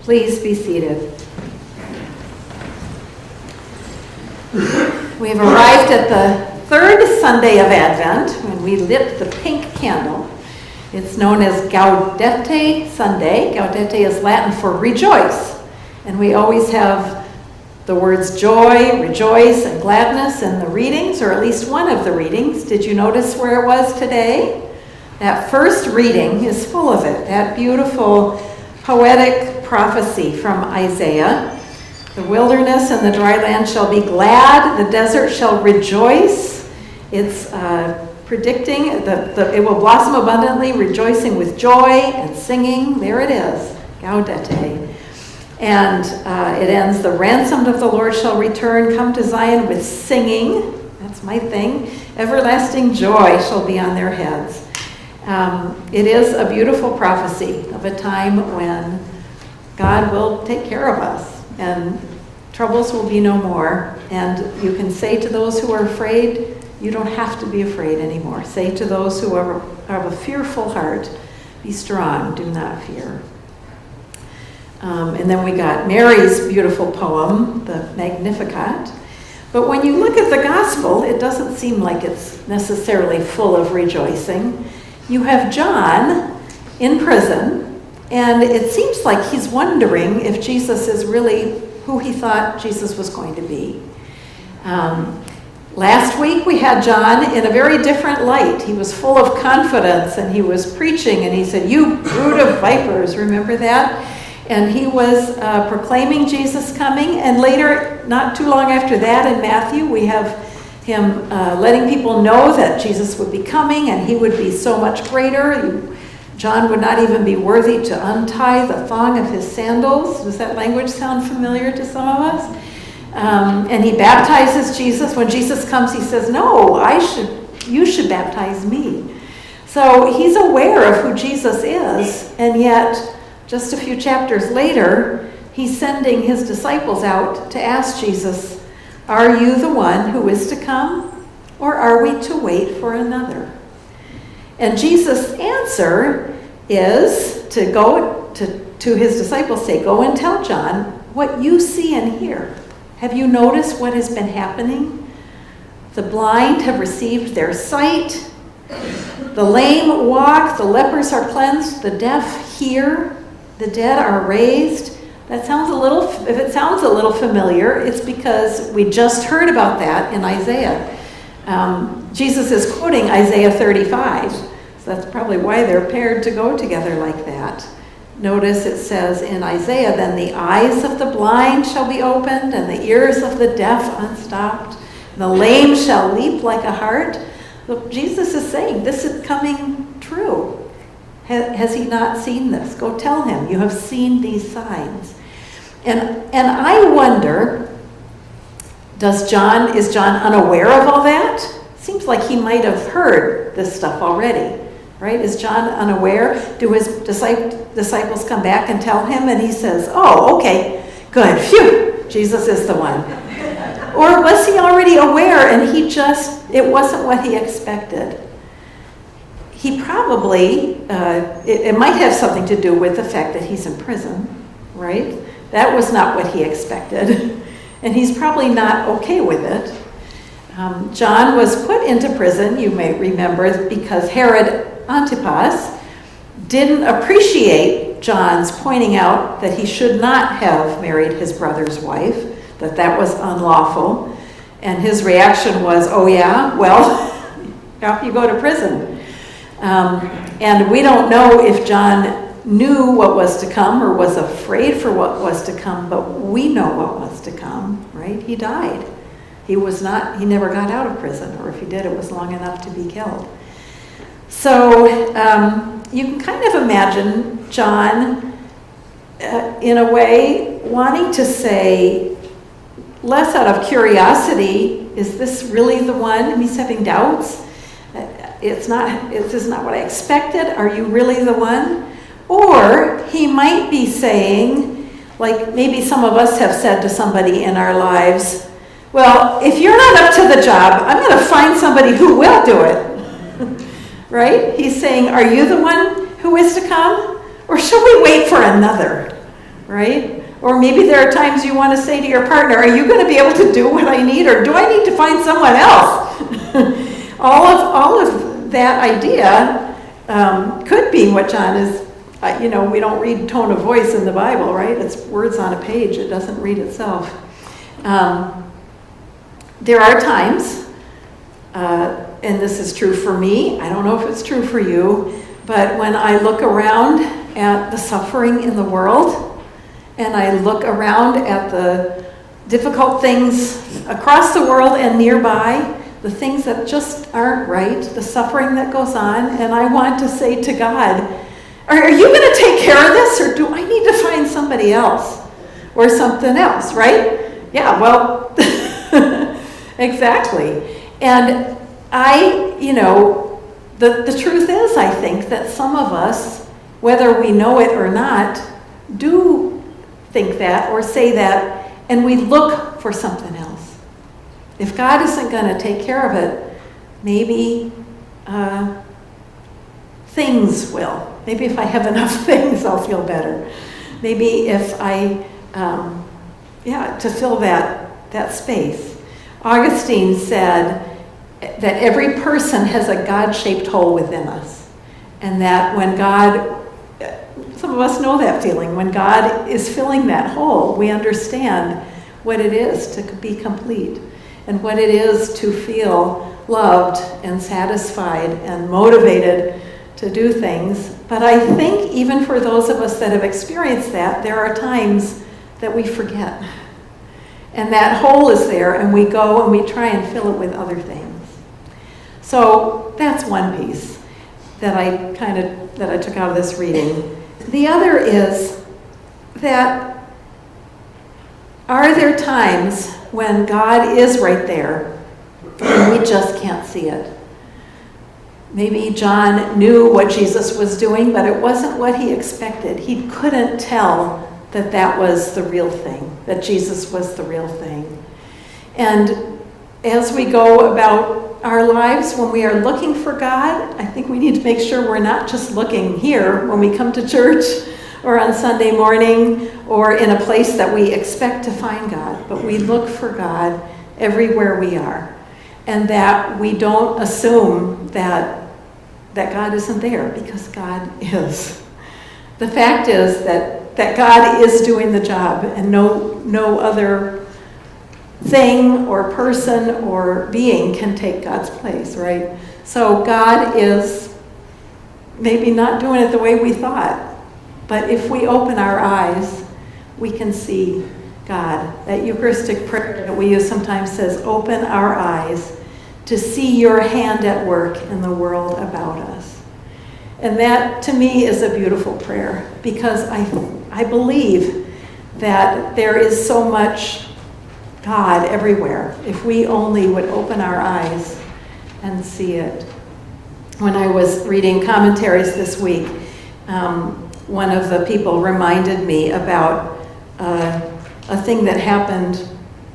Please be seated. We've arrived at the third Sunday of Advent when we lit the pink candle. It's known as Gaudete Sunday. Gaudete is Latin for rejoice. And we always have the words joy, rejoice, and gladness in the readings, or at least one of the readings. Did you notice where it was today? That first reading is full of it, that beautiful poetic prophecy from Isaiah. The wilderness and the dry land shall be glad, the desert shall rejoice. It's predicting that it will blossom abundantly, rejoicing with joy and singing. There it is, Gaudete. And it ends, the ransomed of the Lord shall return, come to Zion with singing. That's my thing. Everlasting joy shall be on their heads. It is a beautiful prophecy of a time when God will take care of us and troubles will be no more. And you can say to those who are afraid, you don't have to be afraid anymore. Say to those who have a fearful heart, be strong, do not fear. And then we got Mary's beautiful poem, the Magnificat. But when you look at the gospel, it doesn't seem like it's necessarily full of rejoicing. You have John in prison, and it seems like he's wondering if Jesus is really who he thought Jesus was going to be. Last week we had John in a very different light. He was full of confidence, and he was preaching, and he said, "You brood of vipers," remember that? And he was proclaiming Jesus coming, and later, not too long after that in Matthew, we have him letting people know that Jesus would be coming and he would be so much greater. John would not even be worthy to untie the thong of his sandals. Does that language sound familiar to some of us? And he baptizes Jesus. When Jesus comes, he says, "No, you should baptize me." So he's aware of who Jesus is, and yet just a few chapters later, he's sending his disciples out to ask Jesus, "Are you the one who is to come, or are we to wait for another?" And Jesus' answer is to go to his disciples, say, "Go and tell John what you see and hear. Have you noticed what has been happening? The blind have received their sight, the lame walk, the lepers are cleansed, the deaf hear, the dead are raised." If it sounds a little familiar, it's because we just heard about that in Isaiah. Jesus is quoting Isaiah 35, so that's probably why they're paired to go together like that. Notice it says in Isaiah, "Then the eyes of the blind shall be opened, and the ears of the deaf unstopped, and the lame shall leap like a hart." Look, Jesus is saying this is coming true. Has he not seen this? Go tell him, you have seen these signs. And I wonder, is John unaware of all that? Seems like he might have heard this stuff already, right? Is John unaware? Do his disciples come back and tell him, and he says, "Oh, okay, good, phew, Jesus is the one." Or was he already aware and it wasn't what he expected? He probably, it might have something to do with the fact that he's in prison, right? That was not what he expected. And he's probably not okay with it. John was put into prison, you may remember, because Herod Antipas didn't appreciate John's pointing out that he should not have married his brother's wife, that was unlawful. And his reaction was, "Oh yeah, well, off you go to prison." And we don't know if John knew what was to come or was afraid for what was to come, but we know what was to come, right? He died. He never got out of prison, or if he did, it was long enough to be killed. So you can kind of imagine John, in a way, wanting to say, less out of curiosity, is this really the one? He's having doubts. This is not what I expected. Are you really the one? Or he might be saying, like maybe some of us have said to somebody in our lives, "Well, if you're not up to the job, I'm going to find somebody who will do it." Right? He's saying, "Are you the one who is to come? Or should we wait for another?" right? Or maybe there are times you want to say to your partner, are you going to be able to do what I need, or do I need to find someone else? all of that idea could be what John is, we don't read tone of voice in the Bible, right? It's words on a page. It doesn't read itself. There are times, and this is true for me, I don't know if it's true for you, but when I look around at the suffering in the world, and I look around at the difficult things across the world and nearby, the things that just aren't right, the suffering that goes on, and I want to say to God, are you going to take care of this, or do I need to find somebody else or something else, right? Yeah, well, exactly. And the truth is, I think, that some of us, whether we know it or not, do think that or say that, and we look for something else. If God isn't going to take care of it, maybe things will. Maybe if I have enough things, I'll feel better. Maybe if I, to fill that space. Augustine said that every person has a God-shaped hole within us, and that when God, some of us know that feeling, when God is filling that hole, we understand what it is to be complete and what it is to feel loved and satisfied and motivated to do things. But I think even for those of us that have experienced that, there are times that we forget. And that hole is there, and we go and we try and fill it with other things. So that's one piece that I took out of this reading. The other is that, are there times when God is right there and we just can't see it? Maybe John knew what Jesus was doing, but it wasn't what he expected. He couldn't tell that was the real thing, that Jesus was the real thing. And as we go about our lives, when we are looking for God, I think we need to make sure we're not just looking here when we come to church or on Sunday morning or in a place that we expect to find God, but we look for God everywhere we are, and that we don't assume that God isn't there, because God is. The fact is that God is doing the job, and no other thing or person or being can take God's place, right? So God is maybe not doing it the way we thought, but if we open our eyes, we can see God. That Eucharistic prayer that we use sometimes says, open our eyes to see your hand at work in the world about us. And that, to me, is a beautiful prayer, because I believe that there is so much God everywhere, if we only would open our eyes and see it. When I was reading commentaries this week, one of the people reminded me about a thing that happened,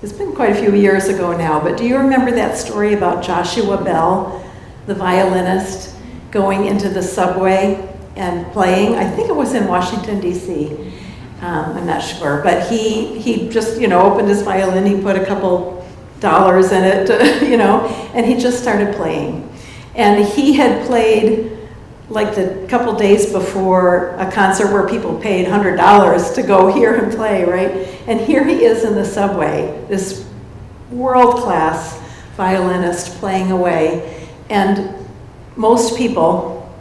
it's been quite a few years ago now, but do you remember that story about Joshua Bell, the violinist, going into the subway and playing? I think it was in Washington, D.C. I'm not sure, but he just, opened his violin, he put a couple dollars in it, and he just started playing. And he had played like the couple days before a concert where people paid $100 to go hear him play, right? And here he is in the subway, this world-class violinist playing away. And most people,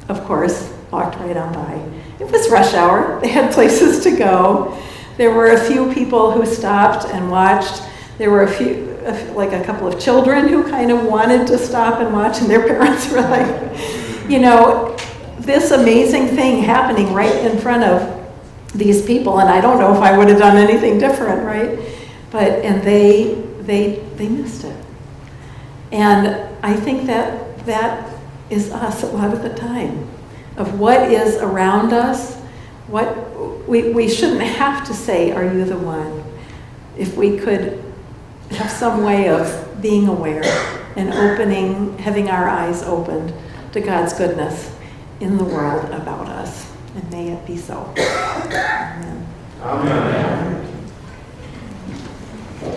of course, walked right on by. It was rush hour. They had places to go. There were a few people who stopped and watched. There were a couple of children who kind of wanted to stop and watch, and their parents were like, this amazing thing happening right in front of these people, and I don't know if I would have done anything different, right? And they missed it. And I think that is us a lot of the time, of what is around us. What we shouldn't have to say, are you the one? If we could have some way of being aware and having our eyes opened to God's goodness in the world about us. And may it be so. Amen.